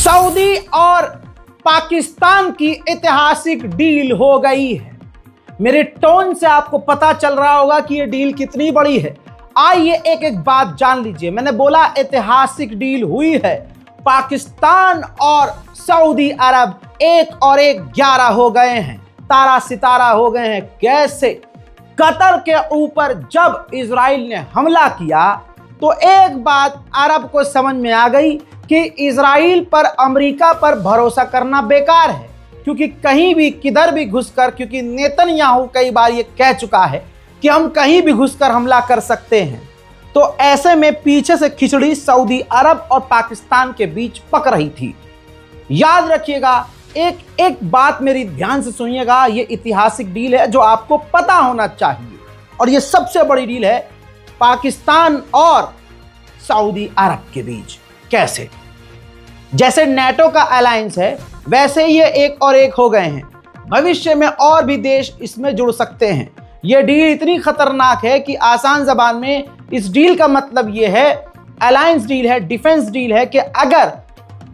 Saudi और पाकिस्तान की ऐतिहासिक डील हो गई है। मेरे टोन से आपको पता चल रहा होगा कि यह डील कितनी बड़ी है। आइए एक एक बात जान लीजिए। मैंने बोला ऐतिहासिक डील हुई है। पाकिस्तान और सऊदी अरब 1 और 1 11 हो गए हैं, तारा सितारा हो गए हैं। कैसे? कतर के ऊपर जब इजराइल ने हमला किया तो एक बात अरब को समझ में आ गई कि इजराइल पर, अमेरिका पर भरोसा करना बेकार है, क्योंकि कहीं भी किधर भी घुसकर, क्योंकि नेतन्याहू कई बार ये कह चुका है कि हम कहीं भी घुसकर हमला कर सकते हैं। तो ऐसे में पीछे से खिचड़ी सऊदी अरब और पाकिस्तान के बीच पक रही थी। याद रखिएगा, एक एक बात मेरी ध्यान से सुनिएगा। ये ऐतिहासिक डील है जो आपको पता होना चाहिए, और ये सबसे बड़ी डील है पाकिस्तान और सऊदी अरब के बीच। कैसे? जैसे नेटो का अलायंस है, वैसे ये 1 और 1 हो गए हैं। भविष्य में और भी देश इसमें जुड़ सकते हैं। यह डील इतनी खतरनाक है कि आसान जबान में इस डील का मतलब यह है, अलायंस डील है, डिफेंस डील है, कि अगर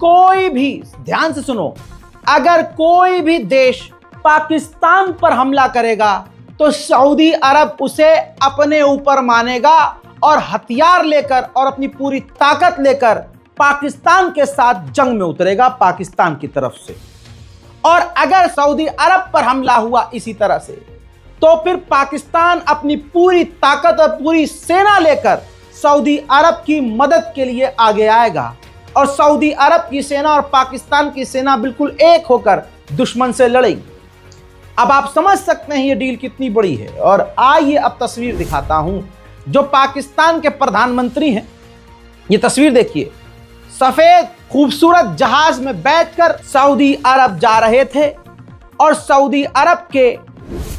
कोई भी, ध्यान से सुनो, अगर कोई भी देश पाकिस्तान पर हमला करेगा तो सऊदी अरब उसे अपने ऊपर मानेगा और हथियार लेकर और अपनी पूरी ताकत लेकर पाकिस्तान के साथ जंग में उतरेगा, पाकिस्तान की तरफ से। और अगर सऊदी अरब पर हमला हुआ इसी तरह से, तो फिर पाकिस्तान अपनी पूरी ताकत और पूरी सेना लेकर सऊदी अरब की मदद के लिए आगे आएगा, और सऊदी अरब की सेना और पाकिस्तान की सेना बिल्कुल एक होकर दुश्मन से लड़ेगी। अब आप समझ सकते हैं ये डील कितनी बड़ी है। और आइए अब तस्वीर दिखाता हूं जो पाकिस्तान के प्रधानमंत्री हैं। ये तस्वीर देखिए, सफेद खूबसूरत जहाज में बैठकर सऊदी अरब जा रहे थे और सऊदी अरब के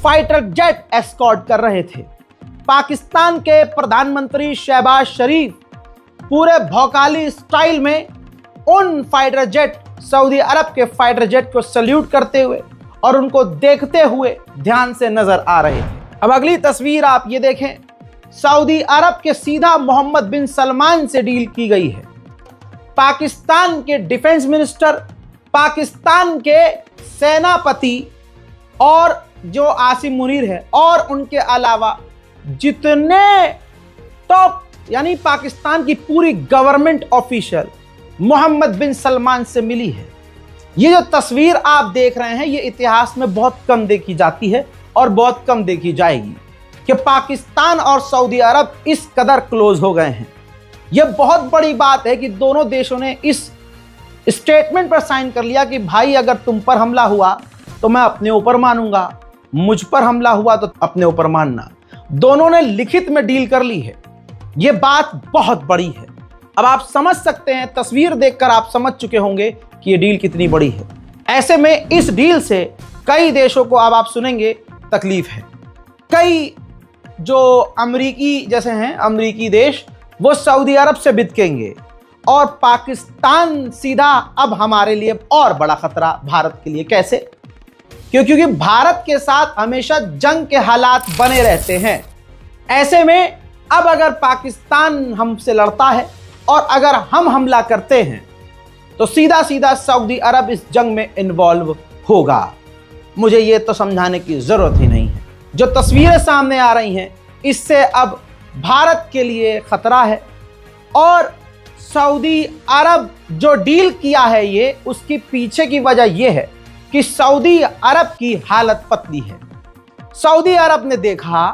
फाइटर जेट एस्कॉर्ट कर रहे थे। पाकिस्तान के प्रधानमंत्री शहबाज शरीफ पूरे भौकाली स्टाइल में उन फाइटर जेट, सऊदी अरब के फाइटर जेट को सल्यूट करते हुए और उनको देखते हुए ध्यान से नजर आ रहे थे। अब अगली तस्वीर आप ये देखें, सऊदी अरब के सीधा मोहम्मद बिन सलमान से डील की गई है। पाकिस्तान के डिफेंस मिनिस्टर, पाकिस्तान के सेनापति और जो आसिम मुनीर है, और उनके अलावा जितने टॉप, यानी पाकिस्तान की पूरी गवर्नमेंट ऑफिशियल मोहम्मद बिन सलमान से मिली है। ये जो तस्वीर आप देख रहे हैं, ये इतिहास में बहुत कम देखी जाती है और बहुत कम देखी जाएगी कि पाकिस्तान और सऊदी अरब इस कदर क्लोज हो गए हैं। यह बहुत बड़ी बात है कि दोनों देशों ने इस स्टेटमेंट पर साइन कर लिया कि भाई अगर तुम पर हमला हुआ तो मैं अपने ऊपर मानूंगा, मुझ पर हमला हुआ तो अपने ऊपर मानना। दोनों ने लिखित में डील कर ली है। यह बात बहुत बड़ी है। अब आप समझ सकते हैं, तस्वीर देखकर आप समझ चुके होंगे कि यह डील कितनी बड़ी है। ऐसे में इस डील से कई देशों को, अब आप सुनेंगे, तकलीफ है। कई जो अमरीकी जैसे हैं, अमरीकी देश, वो सऊदी अरब से बिदकेंगे, और पाकिस्तान सीधा अब हमारे लिए और बड़ा खतरा भारत के लिए। कैसे? क्योंकि भारत के साथ हमेशा जंग के हालात बने रहते हैं। ऐसे में अब अगर पाकिस्तान हमसे लड़ता है और अगर हम हमला करते हैं तो सीधा सीधा सऊदी अरब इस जंग में इन्वॉल्व होगा। मुझे ये तो समझाने की जरूरत ही नहीं है। जो तस्वीरें सामने आ रही हैं, इससे अब भारत के लिए खतरा है। और सऊदी अरब जो डील किया है, ये उसकी पीछे की वजह यह है कि सऊदी अरब की हालत पतली है। सऊदी अरब ने देखा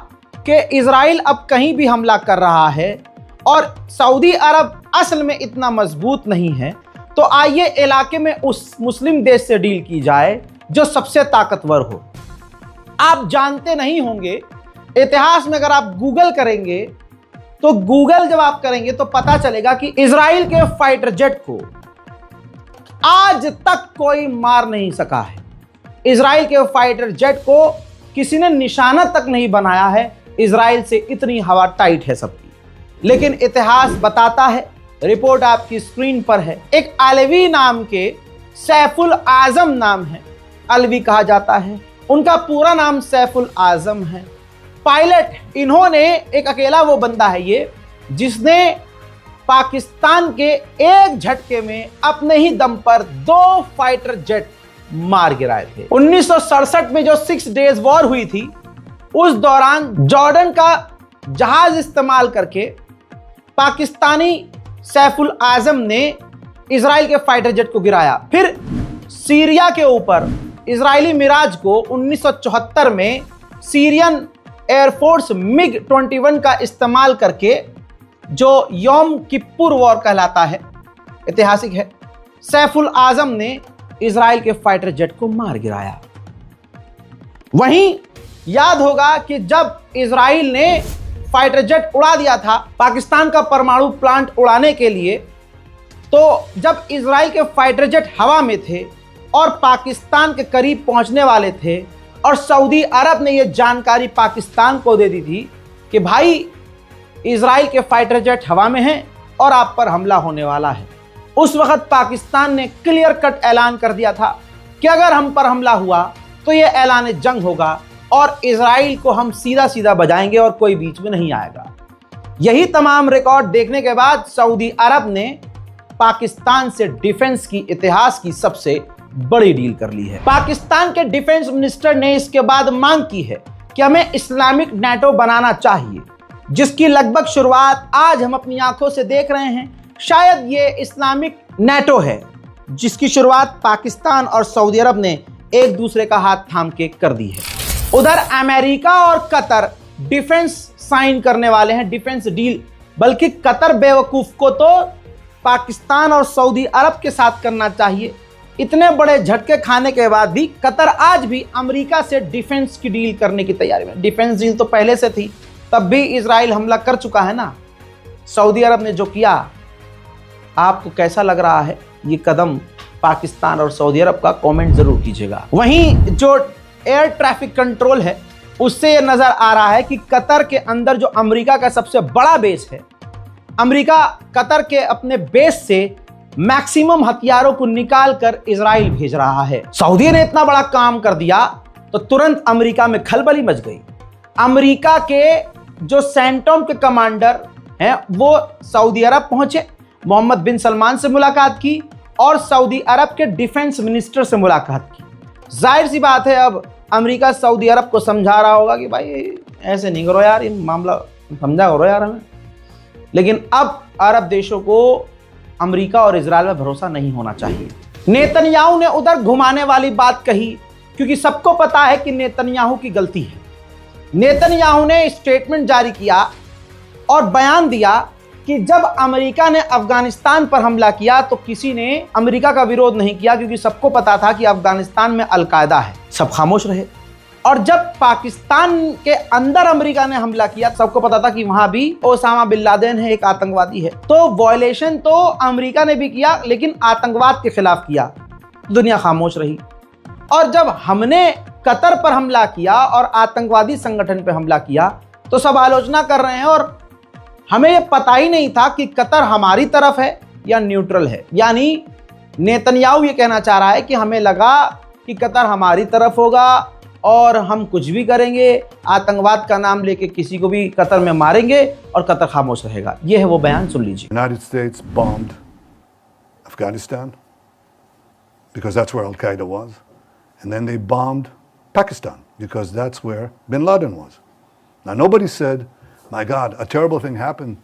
कि इजराइल अब कहीं भी हमला कर रहा है और सऊदी अरब असल में इतना मजबूत नहीं है, तो आइए इलाके में उस मुस्लिम देश से डील की जाए जो सबसे ताकतवर हो। आप जानते नहीं होंगे, इतिहास में अगर आप गूगल करेंगे तो गूगल जब आप करेंगे तो पता चलेगा कि इजराइल के फाइटर जेट को आज तक कोई मार नहीं सका है। इजराइल के फाइटर जेट को किसी ने निशाना तक नहीं बनाया है। इजराइल से इतनी हवा टाइट है सबकी। लेकिन इतिहास बताता है, रिपोर्ट आपकी स्क्रीन पर है, एक अलवी नाम के, सैफुल आजम नाम है, अलवी कहा जाता है, उनका पूरा नाम सैफुल आजम है, पायलट। इन्होंने, एक अकेला वो बंदा है ये जिसने पाकिस्तान के एक झटके में अपने ही दम पर 2 फाइटर जेट मार गिराए थे। 1967 में जो 6 डेज वॉर हुई थी, उस दौरान जॉर्डन का जहाज इस्तेमाल करके पाकिस्तानी सैफुल आजम ने इजराइल के फाइटर जेट को गिराया। फिर सीरिया के ऊपर इजरायली मिराज को 1974 में सीरियन एयरफोर्स मिग 21 का इस्तेमाल करके, जो योम किप्पुर वॉर कहलाता है, ऐतिहासिक है, सैफुल आजम ने इजराइल के फाइटर जेट को मार गिराया। वहीं याद होगा कि जब इजराइल ने फाइटर जेट उड़ा दिया था पाकिस्तान का परमाणु प्लांट उड़ाने के लिए, तो जब इजराइल के फाइटर जेट हवा में थे और पाकिस्तान के करीब पहुंचने वाले थे और सऊदी अरब ने यह जानकारी पाकिस्तान को दे दी थी कि भाई इजराइल के फाइटर जेट हवा में हैं और आप पर हमला होने वाला है, उस वक्त पाकिस्तान ने क्लियर कट ऐलान कर दिया था कि अगर हम पर हमला हुआ तो यह ऐलान जंग होगा और इजराइल को हम सीधा सीधा बजाएंगे और कोई बीच में नहीं आएगा। यही तमाम रिकॉर्ड देखने के बाद सऊदी अरब ने पाकिस्तान से डिफेंस की इतिहास की सबसे बड़ी डील कर ली है। पाकिस्तान के डिफेंस मिनिस्टर ने इसके बाद मांग की है कि हमें इस्लामिक नेटो बनाना चाहिए, जिसकी लगभग शुरुआत आज हम अपनी आंखों से देख रहे हैं। शायद ये इस्लामिक नेटो है जिसकी शुरुआत पाकिस्तान और सऊदी अरब ने एक दूसरे का हाथ थाम के कर दी है। उधर अमेरिका और कतर डिफेंस साइन करने वाले हैं, डिफेंस डील, बल्कि कतर बेवकूफ को तो पाकिस्तान और सऊदी अरब के साथ करना चाहिए। इतने बड़े झटके खाने के बाद भी कतर आज भी अमेरिका से डिफेंस की डील करने की तैयारी में। डिफेंस डील तो पहले से थी, तब भी इजराइल हमला कर चुका है ना। सऊदी अरब ने जो किया, आपको कैसा लग रहा है ये कदम पाकिस्तान और सऊदी अरब का, कमेंट जरूर कीजिएगा। वहीं जो एयर ट्रैफिक कंट्रोल है, उससे यह नजर आ रहा है कि कतर के अंदर जो अमेरिका का सबसे बड़ा बेस है, अमेरिका कतर के अपने बेस से मैक्सिमम हथियारों को निकाल कर इजराइल भेज रहा है। सऊदी ने इतना बड़ा काम कर दिया तो तुरंत अमेरिका में खलबली मच गई। अमेरिका के जो सेंटोम के कमांडर हैं वो सऊदी अरब पहुंचे, मोहम्मद बिन सलमान से मुलाकात की और सऊदी अरब के डिफेंस मिनिस्टर से मुलाकात की। जाहिर सी बात है, अब अमेरिका सऊदी अरब को समझा रहा होगा कि भाई ऐसे नहीं करो यार, ये मामला समझा करो यार हमें। लेकिन अब अरब देशों को अमेरिका और इजराइल में भरोसा नहीं होना चाहिए। नेतन्याहू ने उधर घुमाने वाली बात कही, क्योंकि सबको पता है कि नेतन्याहू की गलती है। नेतन्याहू ने स्टेटमेंट जारी किया और बयान दिया कि जब अमेरिका ने अफगानिस्तान पर हमला किया तो किसी ने अमेरिका का विरोध नहीं किया, क्योंकि सबको पता था कि अफगानिस्तान में अलकायदा है, सब खामोश रहे। और जब पाकिस्तान के अंदर अमेरिका ने हमला किया, सबको पता था कि वहां भी ओसामा बिन लादेन है, एक आतंकवादी है। तो वॉयलेशन तो अमेरिका ने भी किया, लेकिन आतंकवाद के खिलाफ किया, दुनिया खामोश रही। और जब हमने कतर पर हमला किया और आतंकवादी संगठन पर हमला किया तो सब आलोचना कर रहे हैं, और हमें यह पता ही नहीं था कि कतर हमारी तरफ है या न्यूट्रल है। यानी नेतन्याहू ये कहना चाह रहा है कि हमें लगा कि कतर हमारी तरफ होगा और हम कुछ भी करेंगे, आतंकवाद का नाम लेके किसी को भी कतर में मारेंगे और कतर खामोश रहेगा। यह है वो बयान, सुन लीजिए। United States bombed Afghanistan because that's where Al-Qaeda was, and then they bombed Pakistan because that's where Bin Laden was. Now nobody said, my God, a terrible thing happened.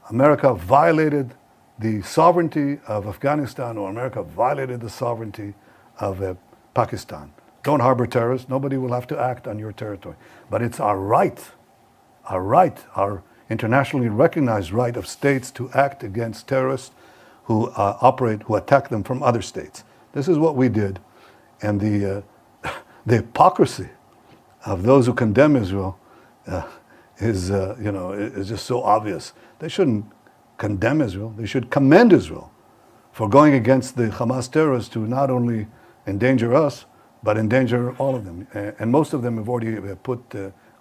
America violated the sovereignty of Afghanistan, or America violated the sovereignty of Pakistan. Don't harbor terrorists. Nobody will have to act on your territory. But it's our right, our internationally recognized right of states to act against terrorists who who attack them from other states. This is what we did. And the hypocrisy of those who condemn Israel is just so obvious. They shouldn't condemn Israel. They should commend Israel for going against the Hamas terrorists who not only endanger us, but endanger all of them. And most of them have already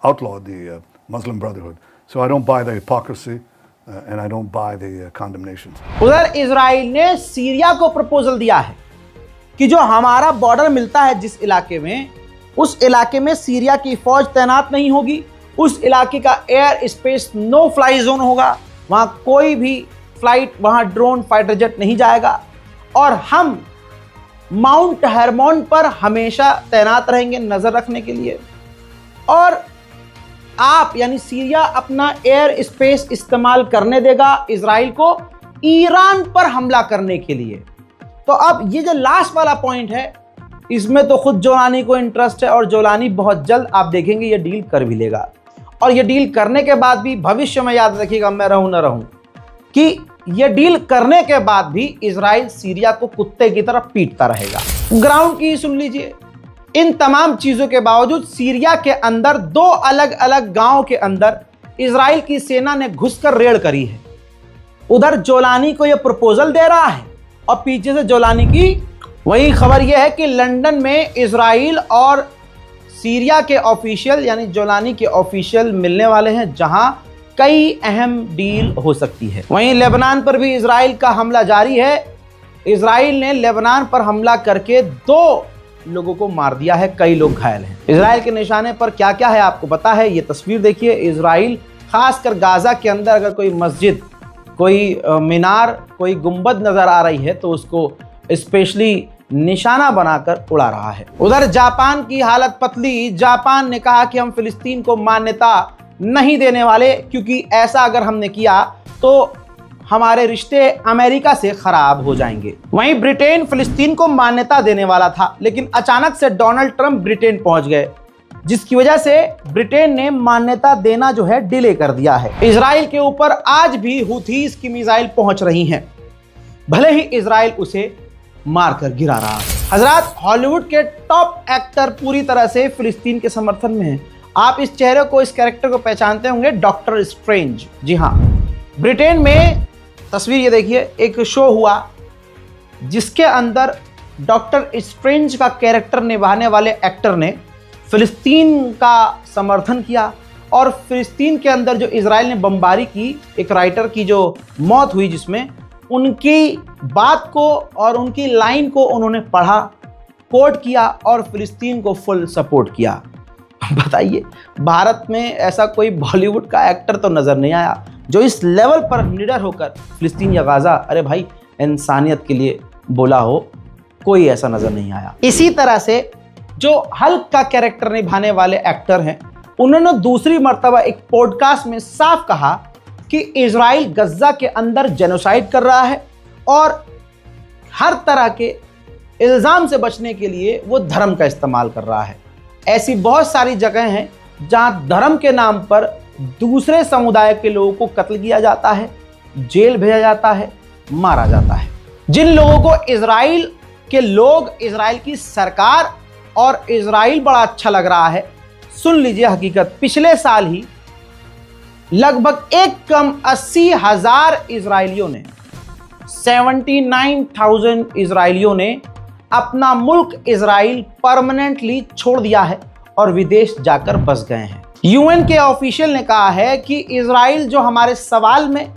outlawed the Muslim Brotherhood. So I don't buy the hypocrisy and I don't buy the condemnations. उधर Israel ने Syria को proposal दिया है कि जो हमारा border मिलता है जिस इलाके में, उस इलाके में सीरिया की फौज तैनात नहीं होगी, उस इलाके का air space no fly zone होगा, वहां कोई भी फ्लाइट, वहां ड्रोन, फाइटर जेट नहीं जाएगा और हम माउंट हेरमोन पर हमेशा तैनात रहेंगे नजर रखने के लिए। और आप यानी सीरिया अपना एयर स्पेस इस्तेमाल करने देगा इजराइल को ईरान पर हमला करने के लिए। तो अब ये जो लास्ट वाला पॉइंट है, इसमें तो खुद जोलानी को इंटरेस्ट है और जोलानी बहुत जल्द आप देखेंगे ये डील कर भी लेगा। और ये डील करने के बाद भी भविष्य में याद रखिएगा, मैं रहूं ना रहूं, कि ये डील करने के बाद भी इजराइल सीरिया को कुत्ते की तरह पीटता रहेगा। ग्राउंड की सुन लीजिए, इन तमाम चीजों के बावजूद सीरिया के अंदर 2 अलग अलग गांव के अंदर इजराइल की सेना ने घुसकर रेड करी है। उधर जोलानी को यह प्रपोजल दे रहा है और पीछे से जोलानी की वही खबर यह है कि लंदन में इजराइल और सीरिया के ऑफिशियल यानी जोलानी के ऑफिशियल मिलने वाले हैं, जहां कई अहम डील हो सकती है। वहीं लेबनान पर भी इजराइल का हमला जारी है। इजराइल ने लेबनान पर हमला करके 2 लोगों को मार दिया है, कई लोग घायल हैं। इजराइल के निशाने पर क्या क्या है आपको पता है? ये तस्वीर देखिए। इजराइल खासकर गाजा के अंदर अगर कोई मस्जिद, कोई मीनार, कोई गुंबद नजर आ रही है तो उसको स्पेशली निशाना बनाकर उड़ा रहा है। उधर जापान की हालत पतली। जापान ने कहा कि हम फिलिस्तीन को मान्यता नहीं देने वाले, क्योंकि ऐसा अगर हमने किया तो हमारे रिश्ते अमेरिका से खराब हो जाएंगे। वहीं ब्रिटेन फिलिस्तीन को मान्यता देने वाला था, लेकिन अचानक से डोनाल्ड ट्रंप ब्रिटेन पहुंच गए, जिसकी वजह से ब्रिटेन ने मान्यता देना जो है डिले कर दिया है। इजराइल के ऊपर आज भी हुथीज की मिसाइल पहुंच रही हैं, भले ही इजराइल उसे मारकर गिरा रहा है। हजरात, हॉलीवुड के टॉप एक्टर पूरी तरह से फिलिस्तीन के समर्थन में हैं। आप इस चेहरे को, इस कैरेक्टर को पहचानते होंगे, डॉक्टर स्ट्रेंज। जी हाँ, ब्रिटेन में तस्वीर ये देखिए, एक शो हुआ जिसके अंदर डॉक्टर स्ट्रेंज का कैरेक्टर निभाने वाले एक्टर ने फिलिस्तीन का समर्थन किया और फिलिस्तीन के अंदर जो इजराइल ने बमबारी की, एक राइटर की जो मौत हुई, जिसमें उनकी बात को और उनकी लाइन को उन्होंने पढ़ा, कोट किया और फिलिस्तीन को फुल सपोर्ट किया। बताइए, भारत में ऐसा कोई बॉलीवुड का एक्टर तो नजर नहीं आया जो इस लेवल पर निडर होकर फिलिस्तीन या गाजा, अरे भाई, इंसानियत के लिए बोला हो। कोई ऐसा नजर नहीं आया। इसी तरह से जो हल्क का कैरेक्टर निभाने वाले एक्टर हैं, उन्होंने दूसरी मर्तबा एक पॉडकास्ट में साफ कहा कि इजराइल गज्जा के अंदर जेनोसाइड कर रहा है और हर तरह के इल्जाम से बचने के लिए वो धर्म का इस्तेमाल कर रहा है। ऐसी बहुत सारी जगह हैं जहां धर्म के नाम पर दूसरे समुदाय के लोगों को कत्ल किया जाता है, जेल भेजा जाता है, मारा जाता है। जिन लोगों को इजराइल के लोग, इजराइल की सरकार और इजराइल बड़ा अच्छा लग रहा है, सुन लीजिए हकीकत। पिछले साल ही लगभग 80,000 इजरायलियों ने, 79,000 इजराइलियों ने अपना मुल्क इजराइल परमानेंटली छोड़ दिया है और विदेश जाकर बस गए हैं। यूएन के ऑफिशियल ने कहा है कि इजराइल जो हमारे सवाल में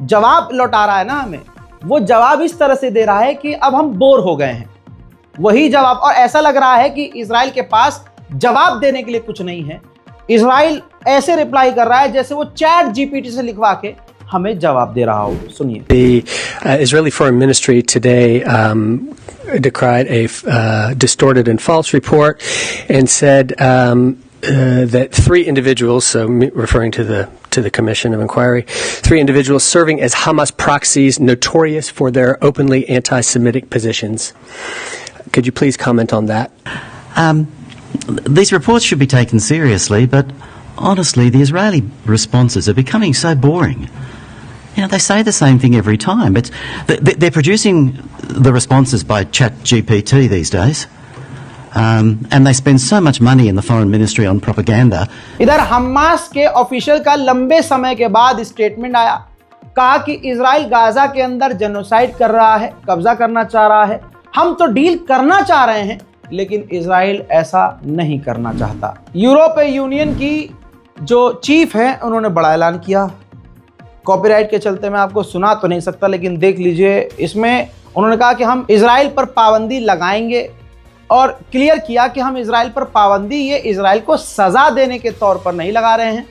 जवाब लौटा रहा है ना हमें, वो जवाब इस तरह से दे रहा है कि अब हम बोर हो गए हैं। वही जवाब, और ऐसा लग रहा है कि इजराइल के पास जवाब देने के लिए कुछ नहीं है। इजराइल ऐसे रिप्लाई कर रहा है जैसे वो चैट जीपीटी से लिखवा के हमें जवाब दे रहा हो। सुनिए। The Israeli Foreign Ministry today decried a distorted and false report and said that 3 individuals, so referring to the Commission of Inquiry, 3 individuals serving as Hamas proxies, notorious for their openly anti-Semitic positions. Could you please comment on that? These reports should be taken seriously, but honestly, the Israeli responses are becoming so boring. You know, they say the same thing every time. They're producing the responses by ChatGPT these days, and they spend so much money in the Foreign Ministry on propaganda. इधर Hamas के official का लंबे समय के बाद statement आया, कहा कि इजराइल गाजा के अंदर जेनोसाइड कर रहा है, कब्जा करना चाह रहा है। हम तो डील करना चाह रहे हैं, लेकिन इजराइल ऐसा नहीं करना चाहता। यूरोपीय यूनियन की जो चीफ है, उन्होंने बड़ा ऐलान किया। कॉपीराइट के चलते मैं आपको सुना तो नहीं सकता, लेकिन देख लीजिए। इसमें उन्होंने कहा कि हम इजराइल पर पाबंदी लगाएंगे और क्लियर किया कि हम इजराइल पर पाबंदी ये इजराइल को सजा देने के तौर पर नहीं लगा रहे हैं,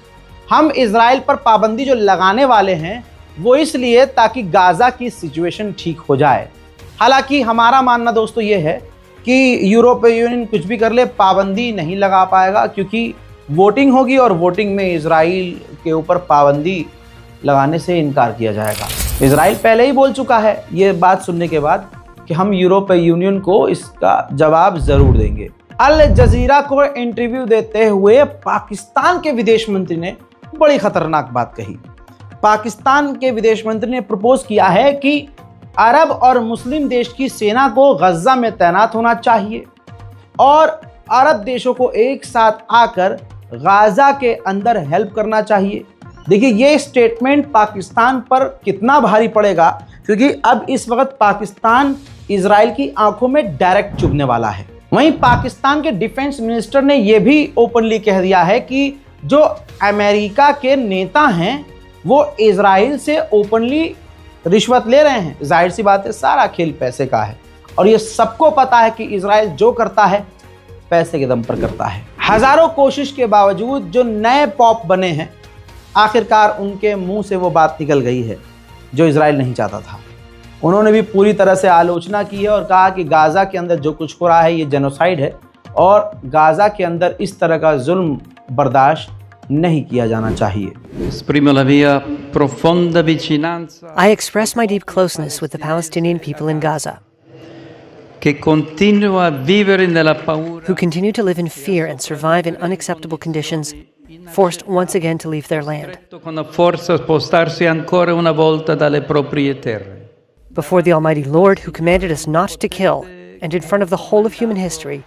हम इजराइल पर पाबंदी जो लगाने वाले हैं वो इसलिए ताकि गाजा की सिचुएशन ठीक हो जाए। हालांकि हमारा मानना दोस्तों ये है कि यूरोपीय यूनियन कुछ भी कर ले, पाबंदी नहीं लगा पाएगा, क्योंकि वोटिंग होगी और वोटिंग में इजराइल के ऊपर पाबंदी लगाने से इनकार किया जाएगा। इजराइल पहले ही बोल चुका है ये बात सुनने के बाद कि हम यूरोपीय यूनियन को इसका जवाब जरूर देंगे। अल जजीरा को इंटरव्यू देते हुए पाकिस्तान के विदेश मंत्री ने बड़ी खतरनाक बात कही। पाकिस्तान के विदेश मंत्री ने प्रपोज किया है कि अरब और मुस्लिम देश की सेना को गजा में तैनात होना चाहिए और अरब देशों को एक साथ आकर गाजा के अंदर हेल्प करना चाहिए। देखिए ये स्टेटमेंट पाकिस्तान पर कितना भारी पड़ेगा, क्योंकि अब इस वक्त पाकिस्तान इजराइल की आंखों में डायरेक्ट चुभने वाला है। वहीं पाकिस्तान के डिफेंस मिनिस्टर ने यह भी ओपनली कह दिया है कि जो अमेरिका के नेता हैं वो इजराइल से ओपनली रिश्वत ले रहे हैं। जाहिर सी बात है, सारा खेल पैसे का है और ये सबको पता है कि इजराइल जो करता है पैसे के दम पर करता है। हजारों कोशिश के बावजूद जो नए पॉप बने हैं, आखिरकार उनके मुंह से वो बात निकल गई है जो इजराइल नहीं चाहता था। उन्होंने भी पूरी तरह से आलोचना की है और कहा कि गाजा के अंदर जो कुछ हो रहा है ये जेनोसाइड है और गाजा के अंदर इस तरह का जुल्म बर्दाश्त नहीं किया जाना चाहिए। I express my deep closeness with the Palestinian people in Gaza, che continua a vivere nella paura, who continue to live in fear and survive in unacceptable conditions, forced once again to leave their land. con la forza spostarsi ancora una volta dalle proprie terre. Before the Almighty Lord, who commanded us not to kill, and in front of the whole of human history,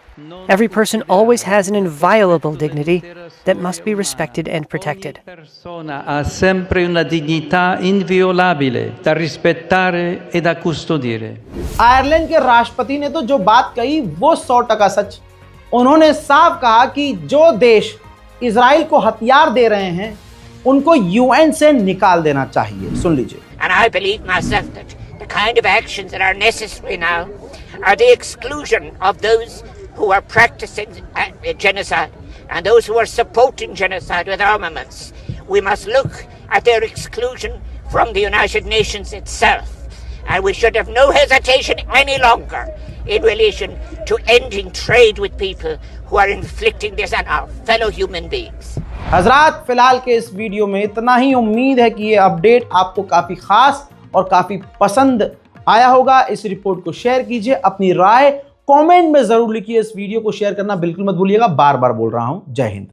every person always has an inviolable dignity that must be respected and protected. Ogni persona ha sempre una dignità inviolabile da rispettare e da custodire. Ireland के राष्ट्रपति ने तो जो बात कही वो 100% सच। उन्होंने साफ कहा कि जो देश इजराइल को हथियार दे रहे हैं उनको यूएन से निकाल देना चाहिए। सुन लीजिए। And I believe myself that the kind of actions that are necessary now are the exclusion of those who are practicing genocide and those who are supporting genocide with armaments. We must look at their exclusion from the United Nations itself, and we should have no hesitation any longer in relation to ending trade with people who are inflicting this on our fellow human beings. हजरात, फिलहाल के इस video में इतना ही। उम्मीद है कि ये अपडेट आपको काफ़ी खास और काफ़ी पसंद आया होगा। इस रिपोर्ट को शेयर कीजिए, अपनी राय कमेंट में ज़रूर लिखिए। इस वीडियो को शेयर करना बिल्कुल मत भूलिएगा। बार बार बोल रहा हूँ। जय हिंद।